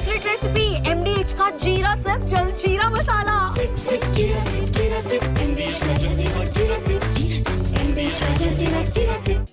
Secret recipe MDH का जीरा SIP जल जीरा मसाला। सिप सिप जीरा सिप MDH का जल और जीरा सिप MDH का जल जीरा सिप।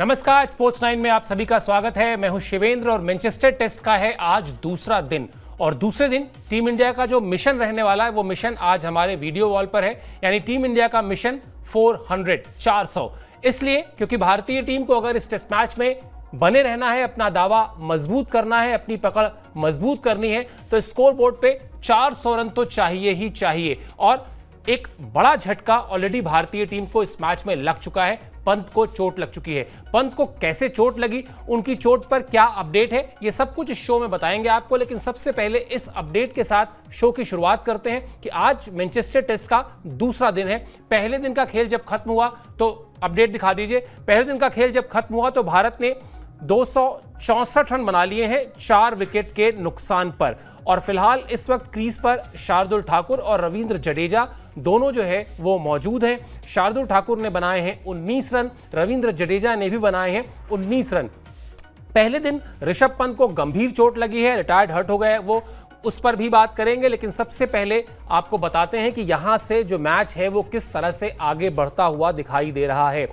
नमस्कार, स्पोर्ट्स 9 में आप सभी का स्वागत है। मैं हूं शिवेंद्र और मैनचेस्टर टेस्ट का है आज दूसरा दिन और दूसरे दिन टीम इंडिया का जो मिशन रहने वाला है वो मिशन आज हमारे वीडियो वॉल पर है, यानी टीम इंडिया का मिशन 400 इसलिए क्योंकि भारतीय टीम को अगर इस टेस्ट मैच में बने रहना है, अपना दावा मजबूत करना है, अपनी पकड़ मजबूत करनी है तो स्कोर बोर्ड पे 400 रन तो चाहिए ही चाहिए। और एक बड़ा झटका ऑलरेडी भारतीय टीम को इस मैच में लग चुका है। पंत को चोट लग चुकी है। पंत को कैसे चोट लगी, उनकी चोट पर क्या अपडेट है, ये सब कुछ इस शो में बताएंगे आपको। लेकिन सबसे पहले इस अपडेट के साथ शो की शुरुआत करते हैं कि आज मैनचेस्टर टेस्ट का दूसरा दिन है। पहले दिन का खेल जब खत्म हुआ तो अपडेट दिखा दीजिए। पहले दिन का खेल जब खत्म हुआ तो भारत ने 264 रन बना लिए हैं 4 विकेट के नुकसान पर। और फिलहाल इस वक्त क्रीज पर शार्दुल ठाकुर और रविंद्र जडेजा दोनों जो है वो मौजूद हैं। शार्दुल ठाकुर ने बनाए हैं 19 रन, रविंद्र जडेजा ने भी बनाए हैं 19 रन। पहले दिन ऋषभ पंत को गंभीर चोट लगी है, रिटायर्ड हर्ट हो गए, वो उस पर भी बात करेंगे। लेकिन सबसे पहले आपको बताते हैं कि यहां से जो मैच है वो किस तरह से आगे बढ़ता हुआ दिखाई दे रहा है।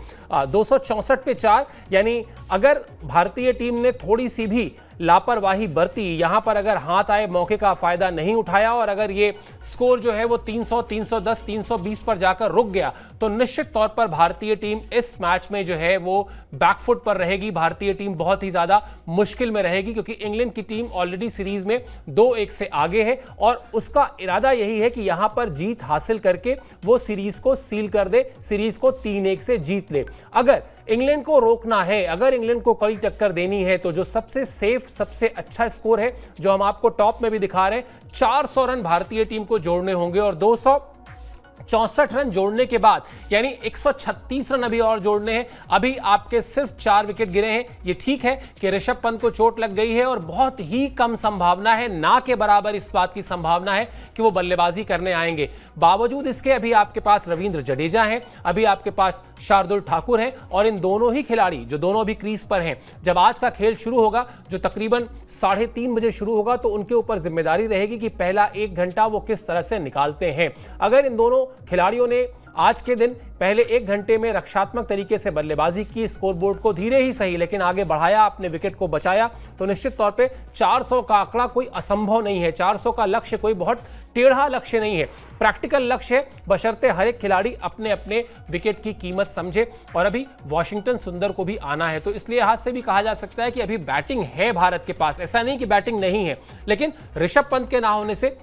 264 पे 4, यानी अगर भारतीय टीम ने थोड़ी सी भी लापरवाही बरती, यहां पर अगर हाथ आए मौके का फायदा नहीं उठाया और अगर ये स्कोर जो है वो 300, 310, 320 पर जाकर रुक गया तो निश्चित तौर पर भारतीय टीम इस मैच में जो है वो बैकफुट पर रहेगी। भारतीय टीम बहुत ही ज्यादा मुश्किल में रहेगी क्योंकि इंग्लैंड की टीम ऑलरेडी सीरीज में 2-1 से आगे है और उसका इरादा यही है कि यहां पर जीत हासिल करके वो सीरीज को सील कर दे, सीरीज को 3-1 से जीत ले। अगर इंग्लैंड को रोकना है, अगर इंग्लैंड को कड़ी टक्कर देनी है तो जो सबसे सेफ, सबसे अच्छा स्कोर है जो हम आपको टॉप में भी दिखा रहे हैं, 400 रन भारतीय टीम को जोड़ने होंगे और 264 रन जोड़ने के बाद यानी 136 रन अभी और जोड़ने हैं। अभी आपके सिर्फ 4 विकेट गिरे हैं। ये ठीक है कि ऋषभ पंत को चोट लग गई है और बहुत ही कम संभावना है, ना के बराबर इस बात की संभावना है कि वो बल्लेबाजी करने आएंगे। बावजूद इसके अभी आपके पास रविंद्र जडेजा हैं, अभी आपके पास शार्दुल ठाकुर हैं और इन दोनों ही खिलाड़ी जो दोनों अभी क्रीज पर हैं, जब आज का खेल शुरू होगा जो तकरीबन 3:30 बजे शुरू होगा तो उनके ऊपर जिम्मेदारी रहेगी कि पहला 1 घंटा वो किस तरह से निकालते हैं। अगर इन दोनों खिलाड़ियों ने आज के दिन पहले 1 घंटे में रक्षात्मक तरीके से बल्लेबाजी की, स्कोरबोर्ड को धीरे ही सही लेकिन आगे बढ़ाया, अपने विकेट को बचाया, तो निश्चित तौर पे 400 का आंकड़ा कोई असंभव नहीं है। 400 का लक्ष्य कोई बहुत टेढ़ा लक्ष्य नहीं है, प्रैक्टिकल लक्ष्य है, बशर्ते हर एक खिलाड़ी अपने अपने विकेट की कीमत समझे। और अभी वॉशिंगटन सुंदर को भी आना है तो इसलिए हाथ से भी कहा जा सकता है कि अभी बैटिंग है भारत के पास, ऐसा नहीं कि बैटिंग नहीं है। लेकिन ऋषभ पंत के ना होने से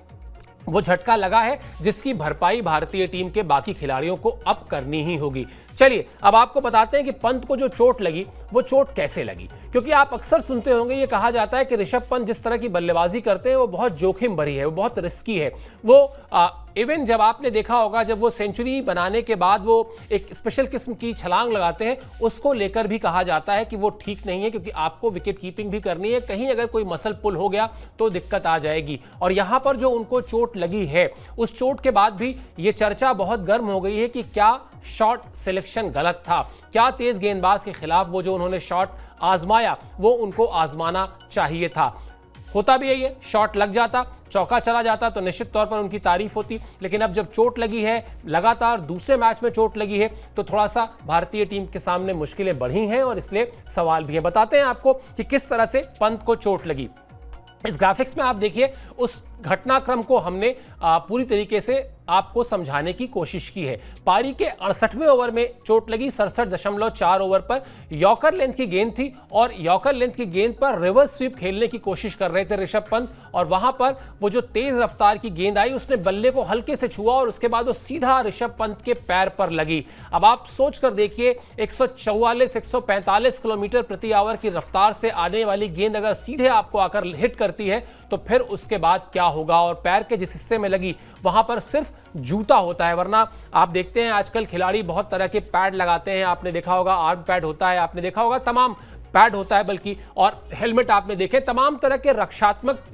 वो झटका लगा है जिसकी भरपाई भारतीय टीम के बाकी खिलाड़ियों को अब करनी ही होगी। चलिए अब आपको बताते हैं कि पंत को जो चोट लगी वो चोट कैसे लगी, क्योंकि आप अक्सर सुनते होंगे ये कहा जाता है कि ऋषभ पंत जिस तरह की बल्लेबाजी करते हैं वो बहुत जोखिम भरी है, वो बहुत रिस्की है। वो इवन जब आपने देखा होगा जब वो सेंचुरी बनाने के बाद वो एक स्पेशल किस्म की छलांग लगाते हैं, उसको लेकर भी कहा जाता है कि वो ठीक नहीं है क्योंकि आपको विकेट कीपिंग भी करनी है, कहीं अगर कोई मसल पुल हो गया तो दिक्कत आ जाएगी। और यहां पर जो उनको चोट लगी है उस चोट के बाद भी ये चर्चा बहुत गर्म हो गई है कि क्या शॉट सिलेक्शन गलत था, क्या तेज गेंदबाज के खिलाफ वो जो उन्होंने शॉट आजमाया वो उनको आजमाना चाहिए था। होता भी यही है, शॉट लग जाता, चौका चला जाता तो निश्चित तौर पर उनकी तारीफ होती। लेकिन अब जब चोट लगी है, लगातार दूसरे मैच में चोट लगी है, तो थोड़ा सा भारतीय टीम के सामने मुश्किलें बढ़ी हैं और इसलिए सवाल भी है। बताते हैं आपको कि किस तरह से पंत को चोट लगी। इस ग्राफिक्स में आप देखिए उस घटनाक्रम को हमने पूरी तरीके से आपको समझाने की कोशिश की है। पारी के 68वें ओवर में चोट लगी, 67.4 ओवर पर यॉर्कर लेंथ की गेंद थी और यॉर्कर लेंथ की गेंद पर रिवर्स स्वीप खेलने की कोशिश कर रहे थे ऋषभ पंत और वहां पर वो जो तेज रफ्तार की गेंद आई उसने बल्ले को हल्के से छुआ और उसके बाद वो सीधा ऋषभ पंत के पैर पर लगी। अब आप सोच कर देखिए 144-145 किलोमीटर प्रति आवर की रफ्तार से आने वाली गेंद अगर सीधे आपको आकर हिट करती है तो फिर उसके बाद क्या होगा। और पैर के जिस हिस्से में लगी वहां पर सिर्फ जूता होता है, वरना आप देखते हैं आजकल खिलाड़ी बहुत तरह के पैड लगाते हैं, आपने देखा होगा आर्म पैड होता है, आपने देखा होगा तमाम पैड होता है बल्कि, और हेलमेट आपने देखे, तमाम तरह के रक्षात्मक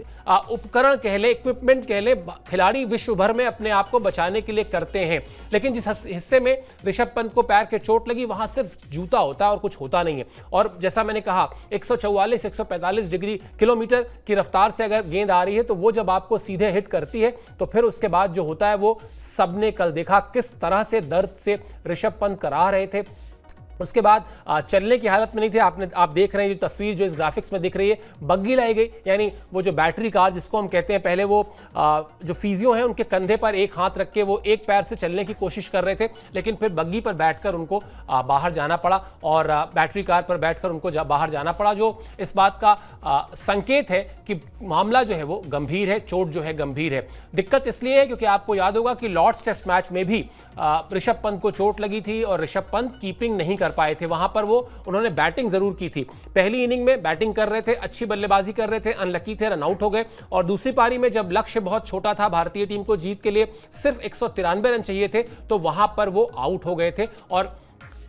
उपकरण कह ले, इक्विपमेंट कह ले, खिलाड़ी विश्व भर में अपने आप को बचाने के लिए करते हैं। लेकिन जिस हिस्से में ऋषभ पंत को पैर के चोट लगी वहां सिर्फ जूता होता है और कुछ होता नहीं है। और जैसा मैंने कहा 144-145 डिग्री किलोमीटर की रफ्तार से अगर गेंद आ रही है तो वो जब आपको सीधे हिट करती है तो फिर उसके बाद जो होता है वो सबने कल देखा किस तरह से दर्द से ऋषभ पंत करा रहे थे। उसके बाद चलने की हालत में नहीं थे। आप देख रहे हैं जो तस्वीर जो इस ग्राफिक्स में दिख रही है, बग्गी लाई गई, यानी वो जो बैटरी कार जिसको हम कहते हैं, पहले वो जो फिजियो हैं उनके कंधे पर एक हाथ रख के वो एक पैर से चलने की कोशिश कर रहे थे, लेकिन फिर बग्गी पर बैठकर उनको बाहर जाना पड़ा और बैटरी कार पर बैठकर उनको बाहर जाना पड़ा, जो इस बात का संकेत है कि मामला जो है वो गंभीर है, चोट जो है गंभीर है। दिक्कत इसलिए है क्योंकि आपको याद होगा कि लॉर्ड्स टेस्ट मैच में भी ऋषभ पंत को चोट लगी थी और ऋषभ पंत कीपिंग नहीं कर पाए थे। वहां पर वो उन्होंने बैटिंग जरूर की थी, पहली इनिंग में बैटिंग कर रहे थे, अच्छी बल्लेबाजी कर रहे थे, अनलकी थे, रन आउट हो गए, और दूसरी पारी में जब लक्ष्य बहुत छोटा था, भारतीय टीम को जीत के लिए सिर्फ 193 रन चाहिए थे, तो वहां पर वो आउट हो गए थे। और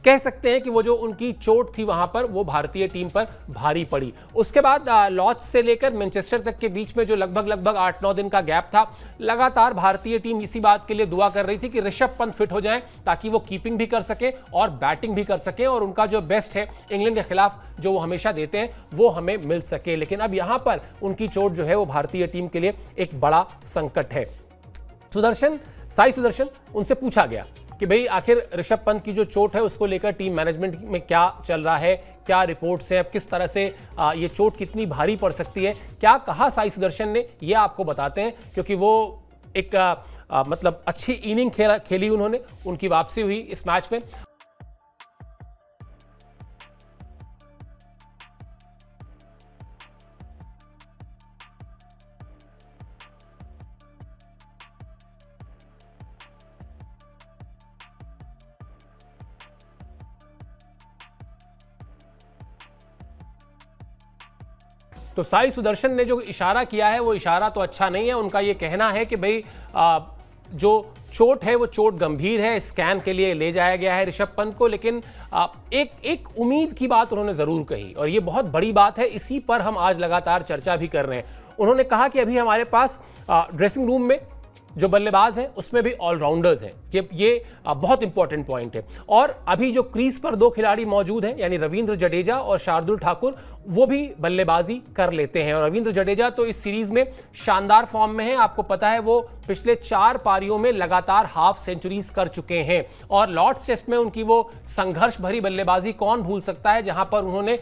कह सकते हैं कि वो जो उनकी चोट थी वहां पर वो भारतीय टीम पर भारी पड़ी। उसके बाद लॉर्ड्स से लेकर मैनचेस्टर तक के बीच में जो लगभग 8-9 दिन का गैप था, लगातार भारतीय टीम इसी बात के लिए दुआ कर रही थी कि ऋषभ पंत फिट हो जाएं ताकि वो कीपिंग भी कर सके और बैटिंग भी कर सके और उनका जो बेस्ट है इंग्लैंड के खिलाफ जो वो हमेशा देते हैं वो हमें मिल सके। लेकिन अब यहां पर उनकी चोट जो है वो भारतीय टीम के लिए एक बड़ा संकट है। साई सुदर्शन, उनसे पूछा गया कि भाई आखिर ऋषभ पंत की जो चोट है उसको लेकर टीम मैनेजमेंट में क्या चल रहा है, क्या रिपोर्ट्स हैं, अब किस तरह से ये चोट कितनी भारी पड़ सकती है, क्या कहा साई सुदर्शन ने, ये आपको बताते हैं, क्योंकि वो एक मतलब अच्छी इनिंग खेली उन्होंने, उनकी वापसी हुई इस मैच में। तो साई सुदर्शन ने जो इशारा किया है वो इशारा तो अच्छा नहीं है। उनका ये कहना है कि भाई जो चोट है वो चोट गंभीर है, स्कैन के लिए ले जाया गया है ऋषभ पंत को, लेकिन एक उम्मीद की बात उन्होंने जरूर कही और ये बहुत बड़ी बात है, इसी पर हम आज लगातार चर्चा भी कर रहे हैं। उन्होंने कहा कि अभी हमारे पास ड्रेसिंग रूम में जो बल्लेबाज हैं उसमें भी ऑलराउंडर्स हैं, ये बहुत इंपॉर्टेंट पॉइंट है। और अभी जो क्रीज पर दो खिलाड़ी मौजूद हैं यानी रविंद्र जडेजा और शार्दुल ठाकुर, वो भी बल्लेबाजी कर लेते हैं। और रविंद्र जडेजा तो इस सीरीज में शानदार फॉर्म में है, आपको पता है वो पिछले 4 पारियों में लगातार हाफ सेंचुरीज कर चुके हैं। और लॉर्ड्स टेस्ट में उनकी वो संघर्ष भरी बल्लेबाजी कौन भूल सकता है, जहां पर उन्होंने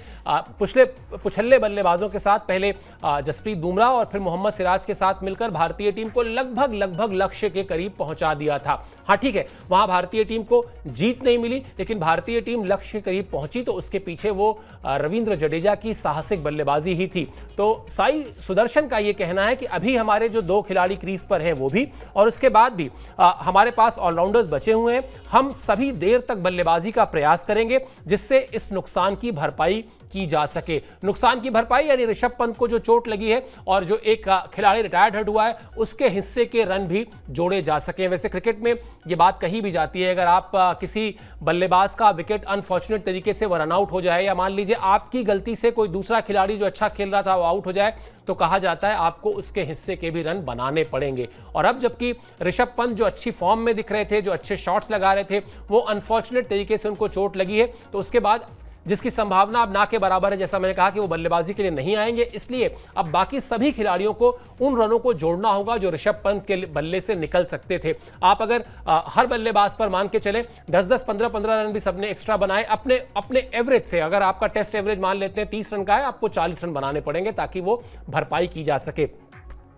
पुछल्ले बल्लेबाजों के साथ पहले जसप्रीत बुमराह और फिर मोहम्मद सिराज के साथ मिलकर भारतीय टीम को लगभग लक्ष्य के करीब पहुंचा दिया था। हाँ ठीक है, वहां भारतीय टीम को जीत नहीं मिली, लेकिन भारतीय टीम लक्ष्य के करीब पहुंची तो उसके पीछे वो रविंद्र जडेजा की साहसिक बल्लेबाजी ही थी। तो साई सुदर्शन का यह कहना है कि अभी हमारे जो 2 खिलाड़ी क्रीज पर हैं वो भी, और उसके बाद भी हमारे पास ऑलराउंडर्स बचे हुए हैं, हम सभी देर तक बल्लेबाजी का प्रयास करेंगे जिससे इस नुकसान की भरपाई की जा सके। नुकसान की भरपाई यानी ऋषभ पंत को जो चोट लगी है और जो एक खिलाड़ी रिटायर्ड हट हुआ है उसके हिस्से के रन भी जोड़े जा सके। वैसे क्रिकेट में ये बात कही भी जाती है, अगर आप किसी बल्लेबाज का विकेट अनफॉर्चुनेट तरीके से वो रन आउट हो जाए या मान लीजिए आपकी गलती से कोई दूसरा खिलाड़ी जो अच्छा खेल रहा था वो आउट हो जाए, तो कहा जाता है आपको उसके हिस्से के भी रन बनाने पड़ेंगे। और अब जबकि ऋषभ पंत जो अच्छी फॉर्म में दिख रहे थे, जो अच्छे शॉट्स लगा रहे थे, वो अनफॉर्चुनेट तरीके से उनको चोट लगी है, तो उसके बाद जिसकी संभावना अब ना के बराबर है, जैसा मैंने कहा कि वो बल्लेबाजी के लिए नहीं आएंगे, इसलिए अब बाकी सभी खिलाड़ियों को उन रनों को जोड़ना होगा जो ऋषभ पंत के बल्ले से निकल सकते थे। आप अगर हर बल्लेबाज पर मान के चले 10-10, 15-15 रन भी सबने एक्स्ट्रा बनाए अपने एवरेज से, अगर आपका टेस्ट एवरेज मान लेते हैं 30 रन का है, आपको 40 रन बनाने पड़ेंगे ताकि वो भरपाई की जा सके।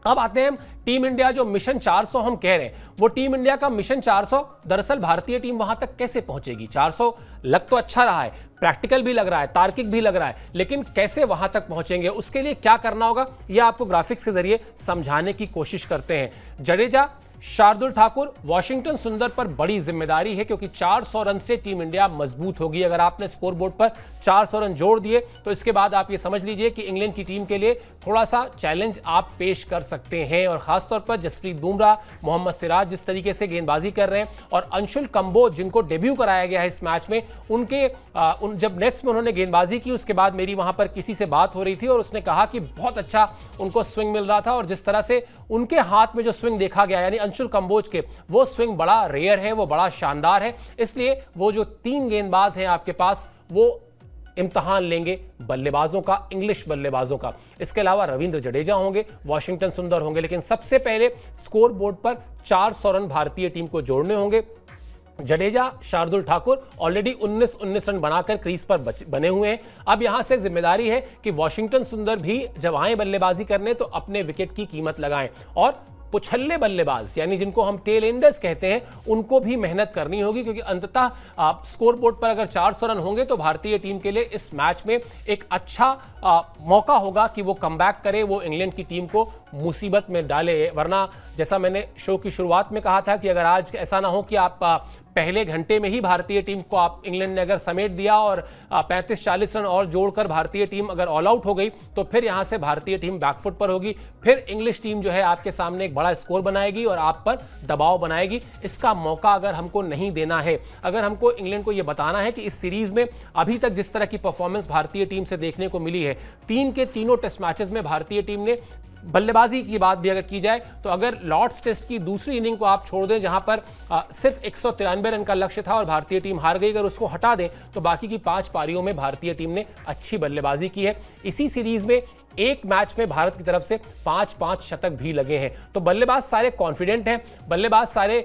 अब आते हैं टीम इंडिया जो मिशन 400 हम कह रहे हैं, वो टीम इंडिया का मिशन 400 दरअसल भारतीय टीम वहां तक कैसे पहुंचेगी। 400 लग तो अच्छा रहा है, प्रैक्टिकल भी लग रहा है, तार्किक भी लग रहा है, लेकिन कैसे वहां तक पहुंचेंगे, उसके लिए क्या करना होगा, यह आपको ग्राफिक्स के जरिए समझाने की कोशिश करते हैं। जडेजा शार्दुल ठाकुर, वॉशिंगटन सुंदर पर बड़ी जिम्मेदारी है क्योंकि 400 रन से टीम इंडिया मजबूत होगी। अगर आपने स्कोरबोर्ड पर 400 रन जोड़ दिए तो इसके बाद आप ये समझ लीजिए कि इंग्लैंड की टीम के लिए थोड़ा सा चैलेंज आप पेश कर सकते हैं। और खासतौर पर जसप्रीत बुमराह, मोहम्मद सिराज जिस तरीके से गेंदबाजी कर रहे हैं और अंशुल कंबोज जिनको डेब्यू कराया गया है इस मैच में, जब नेट्स में उन्होंने गेंदबाजी की उसके बाद मेरी वहां पर किसी से बात हो रही थी और उसने कहा कि बहुत अच्छा उनको स्विंग मिल रहा था और जिस तरह से उनके हाथ में जो स्विंग देखा गया यानी अंशुल कंबोज के, वो स्विंग बड़ा रेयर है, वो बड़ा शानदार है। इसलिए वो जो 3 गेंदबाज हैं आपके पास वो इम्तिहान लेंगे बल्लेबाजों का, इंग्लिश बल्लेबाजों का। इसके अलावा रविंद्र जडेजा होंगे, वॉशिंगटन सुंदर होंगे, लेकिन सबसे पहले स्कोर बोर्ड पर 400 रन भारतीय टीम को जोड़ने होंगे। जडेजा, शार्दुल ठाकुर ऑलरेडी 19 रन बनाकर क्रीज पर बने हुए हैं। अब यहां से जिम्मेदारी है कि वॉशिंगटन सुंदर भी जब आए बल्लेबाजी करने तो अपने विकेट की कीमत लगाएं और पुछल्ले बल्लेबाज यानी जिनको हम टेल एंडर्स कहते हैं उनको भी मेहनत करनी होगी क्योंकि अंततः स्कोर बोर्ड पर अगर 400 रन होंगे तो भारतीय टीम के लिए इस मैच में एक अच्छा मौका होगा कि वो कमबैक करे, वो इंग्लैंड की टीम को मुसीबत में डाले। वरना जैसा मैंने शो की शुरुआत में कहा था कि अगर आज ऐसा ना हो कि आप पहले घंटे में ही भारतीय टीम को आप इंग्लैंड ने अगर समेट दिया और 35-40 रन और जोड़कर भारतीय टीम अगर ऑल आउट हो गई तो फिर यहां से भारतीय टीम बैकफुट पर होगी, फिर इंग्लिश टीम जो है आपके सामने एक बड़ा स्कोर बनाएगी और आप पर दबाव बनाएगी। इसका मौका अगर हमको नहीं देना है, अगर हमको इंग्लैंड को यह बताना है कि इस सीरीज में अभी तक जिस तरह की परफॉर्मेंस भारतीय टीम से देखने को मिली है, 3 के तीनों टेस्ट मैचेस में भारतीय टीम ने बल्लेबाजी की बात भी अगर की जाए तो अगर लॉर्ड्स टेस्ट की दूसरी इनिंग को आप छोड़ दें जहां पर सिर्फ 193 रन का लक्ष्य था और भारतीय टीम हार गई, अगर उसको हटा दें तो बाकी की 5 पारियों में भारतीय टीम ने अच्छी बल्लेबाजी की है। इसी सीरीज में एक मैच में भारत की तरफ से 5-5 शतक भी लगे हैं। तो बल्लेबाज सारे कॉन्फिडेंट हैं, बल्लेबाज सारे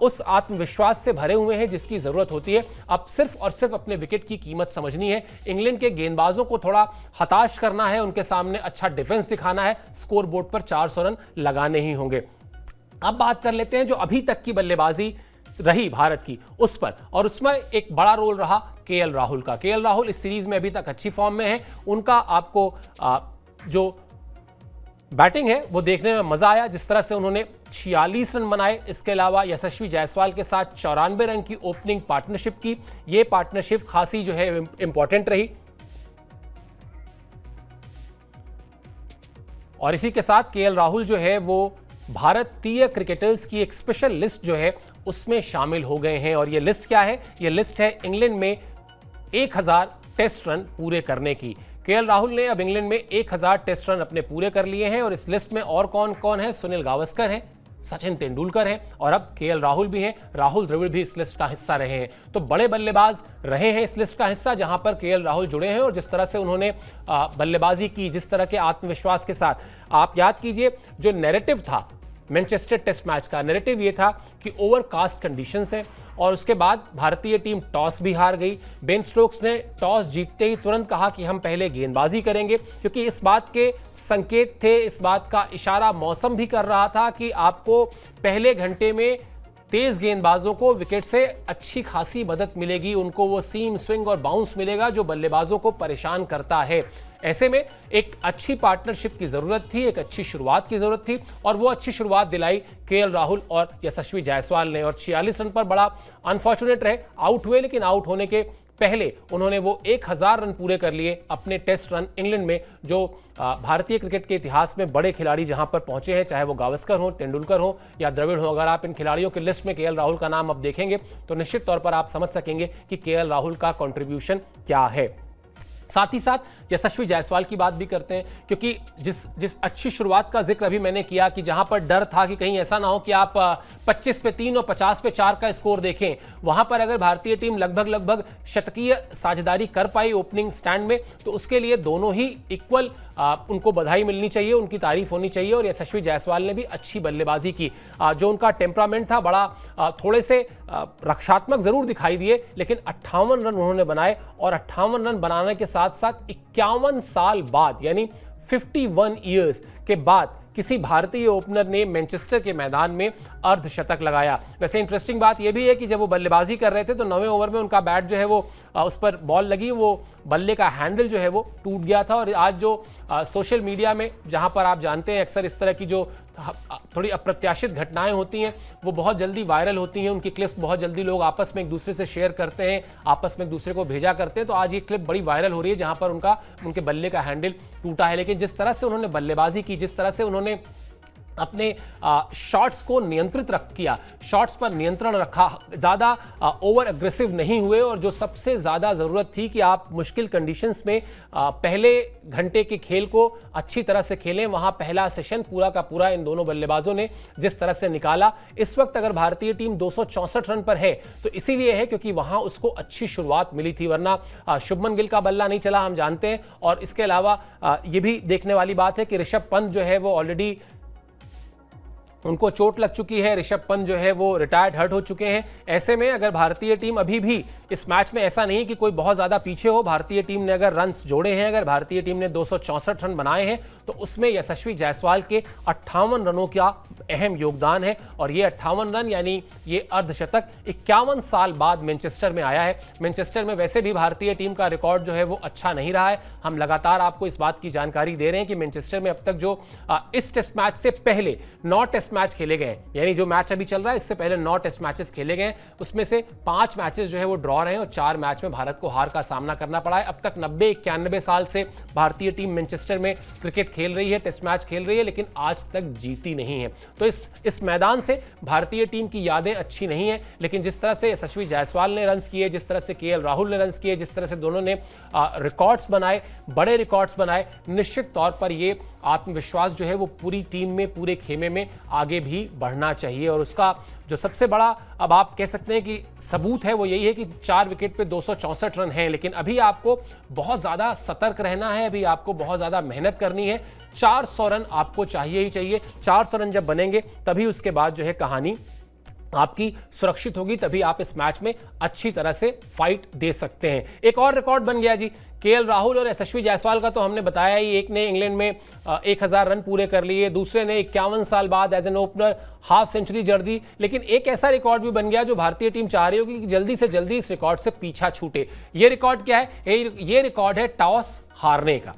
उस आत्मविश्वास से भरे हुए हैं जिसकी जरूरत होती है। अब सिर्फ और सिर्फ अपने विकेट की कीमत समझनी है, इंग्लैंड के गेंदबाजों को थोड़ा हताश करना है, उनके सामने अच्छा डिफेंस दिखाना है, स्कोर बोर्ड पर 400 रन लगाने ही होंगे। अब बात कर लेते हैं जो अभी तक की बल्लेबाजी रही भारत की उस पर, और उसमें एक बड़ा रोल रहा केएल राहुल का। केएल राहुल इस सीरीज में अभी तक अच्छी फॉर्म में है, उनका आपको जो बैटिंग है वो देखने में मजा आया, जिस तरह से उन्होंने 46 रन बनाए। इसके अलावा यशस्वी जायसवाल के साथ 94 रन की ओपनिंग पार्टनरशिप की, ये पार्टनरशिप खासी जो है इंपॉर्टेंट रही। और इसी के साथ केएल राहुल जो है वो भारतीय क्रिकेटर्स की एक स्पेशल लिस्ट जो है उसमें शामिल हो गए हैं। और ये लिस्ट क्या है? ये लिस्ट है इंग्लैंड में 1000 टेस्ट रन पूरे करने की। केएल राहुल ने अब इंग्लैंड में 1000 टेस्ट रन अपने पूरे कर लिए हैं और इस लिस्ट में और कौन कौन है? सुनील गावस्कर हैं, सचिन तेंदुलकर हैं और अब केएल राहुल भी हैं, राहुल द्रविड़ भी इस लिस्ट का हिस्सा रहे हैं। तो बड़े बल्लेबाज रहे हैं इस लिस्ट का हिस्सा जहां पर केएल राहुल जुड़े हैं और जिस तरह से उन्होंने बल्लेबाजी की, जिस तरह के आत्मविश्वास के साथ, आप याद कीजिए जो नैरेटिव था मैनचेस्टर टेस्ट मैच का, नैरेटिव ये था कि ओवरकास्ट कंडीशंस हैं और उसके बाद भारतीय टीम टॉस भी हार गई। बेन स्टोक्स ने टॉस जीतते ही तुरंत कहा कि हम पहले गेंदबाजी करेंगे, क्योंकि इस बात के संकेत थे, इस बात का इशारा मौसम भी कर रहा था कि आपको पहले घंटे में तेज गेंदबाजों को विकेट से अच्छी खासी मदद मिलेगी, उनको वो सीम, स्विंग और बाउंस मिलेगा जो बल्लेबाजों को परेशान करता है। ऐसे में एक अच्छी पार्टनरशिप की जरूरत थी, एक अच्छी शुरुआत की जरूरत थी और वो अच्छी शुरुआत दिलाई केएल राहुल और यशस्वी जायसवाल ने। और 46 रन पर बड़ा अनफॉर्चुनेट रहे, आउट हुए, लेकिन आउट होने के पहले उन्होंने वो 1000 रन पूरे कर लिए अपने टेस्ट रन इंग्लैंड में, जो भारतीय क्रिकेट के इतिहास में बड़े खिलाड़ी जहां पर पहुंचे हैं, चाहे वो गावस्कर हो, तेंदुलकर हो या द्रविड़ हो। अगर आप इन खिलाड़ियों की लिस्ट में केएल राहुल का नाम अब देखेंगे तो निश्चित तौर पर आप समझ सकेंगे कि केएल राहुल का कंट्रीब्यूशन क्या है। साथ ही साथ यशस्वी जायसवाल की बात भी करते हैं, क्योंकि जिस अच्छी शुरुआत का जिक्र अभी मैंने किया कि जहां पर डर था कि कहीं ऐसा ना हो कि आप 25 पे 3 और 50 पे 4 का स्कोर देखें, वहां पर अगर भारतीय टीम लगभग शतकीय साझेदारी कर पाई ओपनिंग स्टैंड में तो उसके लिए दोनों ही इक्वल उनको बधाई मिलनी चाहिए, उनकी तारीफ होनी चाहिए। और यशस्वी जायसवाल ने भी अच्छी बल्लेबाजी की, जो उनका टेम्परामेंट था बड़ा थोड़े से रक्षात्मक जरूर दिखाई दिए, लेकिन 58 रन उन्होंने बनाए और 58 रन बनाने के साथ साथ 51 साल बाद यानी 51 ईयर्स के बाद किसी भारतीय ओपनर ने मैनचेस्टर के मैदान में अर्धशतक लगाया। वैसे इंटरेस्टिंग बात यह भी है कि जब वो बल्लेबाजी कर रहे थे तो 9वें ओवर में उनका बैट जो है वो उस पर बॉल लगी, वो बल्ले का हैंडल जो है वो टूट गया था। और आज जो सोशल मीडिया में जहां पर आप जानते हैं अक्सर इस तरह की जो थोड़ी अप्रत्याशित घटनाएं होती हैं वो बहुत जल्दी वायरल होती हैं, उनकी क्लिप्स बहुत जल्दी लोग आपस में एक दूसरे से शेयर करते हैं, आपस में एक दूसरे को भेजा करते हैं। तो आज ये क्लिप बड़ी वायरल हो रही है जहां पर उनके बल्ले का हैंडल टूटा है। लेकिन जिस तरह से उन्होंने बल्लेबाजी की, जिस तरह से उन्होंने अपने शॉट्स को नियंत्रित किया, शॉट्स पर नियंत्रण रखा, ज़्यादा ओवर एग्रेसिव नहीं हुए, और जो सबसे ज़्यादा ज़रूरत थी कि आप मुश्किल कंडीशंस में पहले घंटे के खेल को अच्छी तरह से खेलें, वहाँ पहला सेशन पूरा का पूरा इन दोनों बल्लेबाजों ने जिस तरह से निकाला। इस वक्त अगर भारतीय टीम 264 रन पर है तो इसीलिए है क्योंकि वहाँ उसको अच्छी शुरुआत मिली थी, वरना शुभमन गिल का बल्ला नहीं चला, हम जानते हैं। और इसके अलावा ये भी देखने वाली बात है कि ऋषभ पंत जो है वो ऑलरेडी उनको चोट लग चुकी है, ऋषभ पंत जो है वो रिटायर्ड हर्ट हो चुके हैं। ऐसे में अगर भारतीय टीम अभी भी इस मैच में, ऐसा नहीं कि कोई बहुत ज़्यादा पीछे हो, भारतीय टीम ने अगर रन्स जोड़े हैं, अगर भारतीय टीम ने 264 रन बनाए हैं तो उसमें यशस्वी जायसवाल के 58 रनों का अहम योगदान है। और ये 58 रन यानी ये अर्धशतक 51 साल बाद मैनचेस्टर में आया है। मैनचेस्टर में वैसे भी भारतीय टीम का रिकॉर्ड जो है वो अच्छा नहीं रहा है। हम लगातार आपको इस बात की जानकारी दे रहे हैं कि मैनचेस्टर में अब तक जो इस टेस्ट मैच से पहले 9 टेस्ट मैच खेले गए, यानी जो मैच अभी चल रहा है इससे पहले 9 टेस्ट मैचेस खेले गए, उसमें से 5 मैचेस जो है वो ड्रॉ रहे हैं और 4 मैच में भारत को हार का सामना करना पड़ा है। अब तक 90-91 साल से भारतीय टीम मैनचेस्टर में क्रिकेट खेल रही है, टेस्ट मैच खेल रही है, लेकिन आज तक जीती नहीं है। तो इस मैदान से भारतीय टीम की यादें अच्छी नहीं है, लेकिन जिस तरह से यशस्वी जायसवाल ने रन्स किए, जिस तरह से केएल राहुल ने रन्स किए, जिस तरह से दोनों ने रिकॉर्ड्स बनाए, बड़े रिकॉर्ड्स बनाए, निश्चित तौर पर ये आत्मविश्वास जो है वो पूरी टीम में, पूरे खेमे में आगे भी बढ़ना चाहिए। और उसका जो सबसे बड़ा अब आप कह सकते हैं कि सबूत है वो यही है कि 4 विकेट पे 264 रन हैं, लेकिन अभी आपको बहुत ज़्यादा सतर्क रहना है, अभी आपको बहुत ज़्यादा मेहनत करनी है। 400 रन आपको चाहिए ही चाहिए। 400 रन जब बनेंगे तभी उसके बाद जो है कहानी आपकी सुरक्षित होगी, तभी आप इस मैच में अच्छी तरह से फाइट दे सकते हैं। एक और रिकॉर्ड बन गया जी, केएल राहुल और यशस्वी जायसवाल का तो हमने बताया ही। एक ने इंग्लैंड में 1000 रन पूरे कर लिए, दूसरे ने 51 साल बाद as an opener half century जड़ दी। लेकिन एक ऐसा रिकॉर्ड भी बन गया जो भारतीय टीम चाह रही होगी कि जल्दी से जल्दी इस रिकॉर्ड से पीछा छूटे। ये रिकॉर्ड क्या है? ये रिकॉर्ड है टॉस हारने का।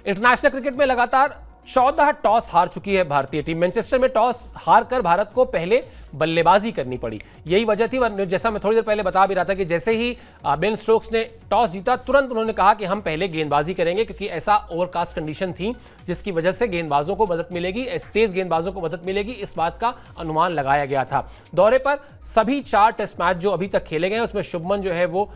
इंटरनेशनल क्रिकेट में लगातार 14 टॉस हार चुकी है भारतीय टीम। मैनचेस्टर में टॉस हारकर भारत को पहले बल्लेबाजी करनी पड़ी, यही वजह थी। जैसा मैं थोड़ी देर पहले बता भी रहा था कि जैसे ही बेन स्टोक्स ने टॉस जीता, तुरंत उन्होंने कहा कि हम पहले गेंदबाजी करेंगे, क्योंकि ऐसा ओवरकास्ट कंडीशन थी जिसकी वजह से गेंदबाजों को मदद मिलेगी, तेज गेंदबाजों को मदद मिलेगी, इस बात का अनुमान लगाया गया था। दौरे पर सभी 4 टेस्ट मैच जो अभी तक खेले गए उसमें शुभमन जो है वो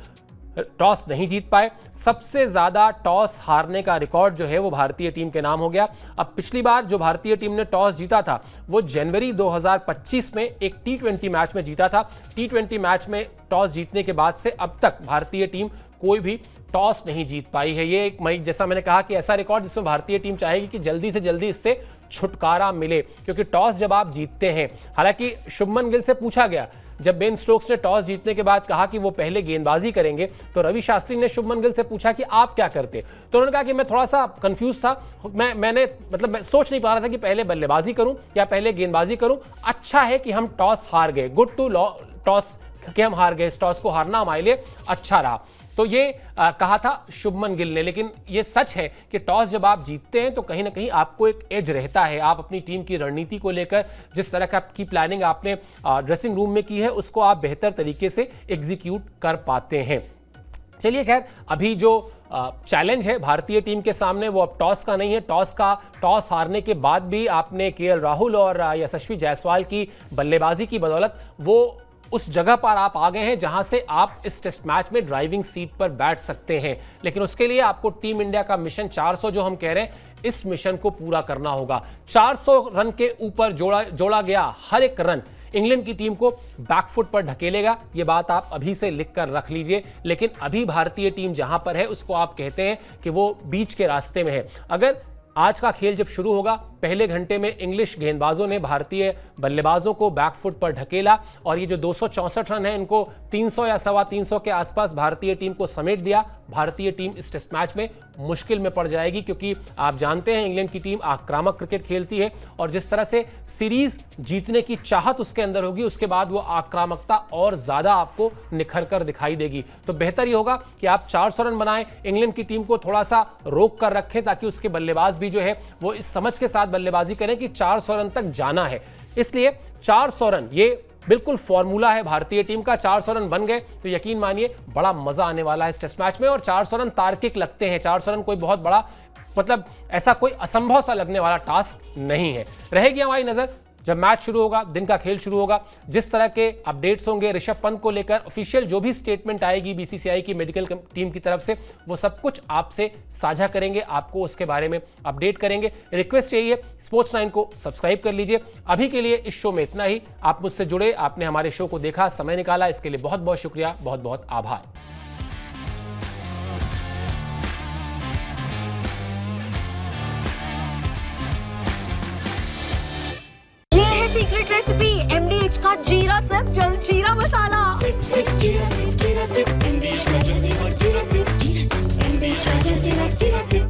टॉस नहीं जीत पाए। सबसे ज्यादा टॉस हारने का रिकॉर्ड जो है वो भारतीय टीम के नाम हो गया। अब पिछली बार जो भारतीय टीम ने टॉस जीता था वो जनवरी 2025 में एक T20 मैच में जीता था। T20 मैच में टॉस जीतने के बाद से अब तक भारतीय टीम कोई भी टॉस नहीं जीत पाई है। ये एक जैसा मैंने कहा कि ऐसा रिकॉर्ड जिसमें भारतीय टीम चाहेगी कि जल्दी से जल्दी इससे छुटकारा मिले, क्योंकि टॉस जब आप जीतते हैं, हालांकि शुभमन गिल से पूछा गया जब बेन स्टोक्स ने टॉस जीतने के बाद कहा कि वो पहले गेंदबाजी करेंगे, तो रवि शास्त्री ने शुभमन गिल से पूछा कि आप क्या करते, तो उन्होंने कहा कि मैं थोड़ा सा कंफ्यूज था, मैं सोच नहीं पा रहा था कि पहले बल्लेबाजी करूं या पहले गेंदबाजी करूं। अच्छा है कि हम टॉस हार गए, गुड टू टॉस कि हम हार गए, इस टॉस को हारना हमारे लिए अच्छा रहा। तो ये कहा था शुभमन गिल ने। लेकिन ये सच है कि टॉस जब आप जीतते हैं तो कहीं ना कहीं आपको एक एज रहता है। आप अपनी टीम की रणनीति को लेकर जिस तरह की प्लानिंग आपने ड्रेसिंग रूम में की है उसको आप बेहतर तरीके से एग्जीक्यूट कर पाते हैं। चलिए खैर, अभी जो चैलेंज है भारतीय टीम के सामने वो अब टॉस का नहीं है। टॉस हारने के बाद भी आपने केएल राहुल और यशस्वी जायसवाल की बल्लेबाजी की बदौलत वो उस जगह पर आप आ गए हैं जहां से आप इस टेस्ट मैच में ड्राइविंग सीट पर बैठ सकते हैं। लेकिन उसके लिए आपको टीम इंडिया का मिशन 400 जो हम कह रहे हैं, इस मिशन को पूरा करना होगा। 400 रन के ऊपर जोड़ा गया हर एक रन इंग्लैंड की टीम को बैकफुट पर ढकेलेगा। ये बात आप अभी से लिख कर रख लीजिए। लेकिन अभी भारतीय टीम जहां पर है उसको आप कहते हैं कि वो बीच के रास्ते में है। अगर आज का खेल जब शुरू होगा पहले घंटे में इंग्लिश गेंदबाजों ने भारतीय बल्लेबाजों को बैकफुट पर ढकेला और ये जो 264 रन है इनको 300 या 325 के आसपास भारतीय टीम को समेट दिया। भारतीय टीम इस टेस्ट मैच में मुश्किल में पड़ जाएगी क्योंकि आप जानते हैं इंग्लैंड की टीम आक्रामक क्रिकेट खेलती है और जिस तरह से सीरीज जीतने की चाहत उसके अंदर होगी उसके बाद वो आक्रामकता और ज्यादा आपको निखर कर दिखाई देगी। तो बेहतर ये होगा कि आप 400 रन बनाएं, इंग्लैंड की टीम को थोड़ा सा रोक कर रखें ताकि उसके बल्लेबाज भी जो है वो इस समझ के साथ बल्लेबाजी करें कि 400 रन तक जाना है। इसलिए 400 रन ये बिल्कुल फॉर्मूला है भारतीय टीम का। 400 रन बन गए तो यकीन मानिए बड़ा मजा आने वाला है इस टेस्ट मैच में। और 400 रन तार्किक लगते हैं, 400 रन कोई बहुत बड़ा मतलब ऐसा कोई असंभव सा लगने वाला टास्क नहीं है। रहेगी हमारी नजर जब मैच शुरू होगा, दिन का खेल शुरू होगा, जिस तरह के अपडेट्स होंगे ऋषभ पंत को लेकर, ऑफिशियल जो भी स्टेटमेंट आएगी बीसीसीआई की मेडिकल टीम की तरफ से, वो सब कुछ आपसे साझा करेंगे, आपको उसके बारे में अपडेट करेंगे। रिक्वेस्ट यही है स्पोर्ट्स 9 को सब्सक्राइब कर लीजिए। अभी के लिए इस शो में इतना ही। आप मुझसे जुड़े, आपने हमारे शो को देखा, समय निकाला, इसके लिए बहुत बहुत शुक्रिया, बहुत बहुत आभार। सीक्रेट रेसिपी MDH का जीरा सब जल जीरा मसाला।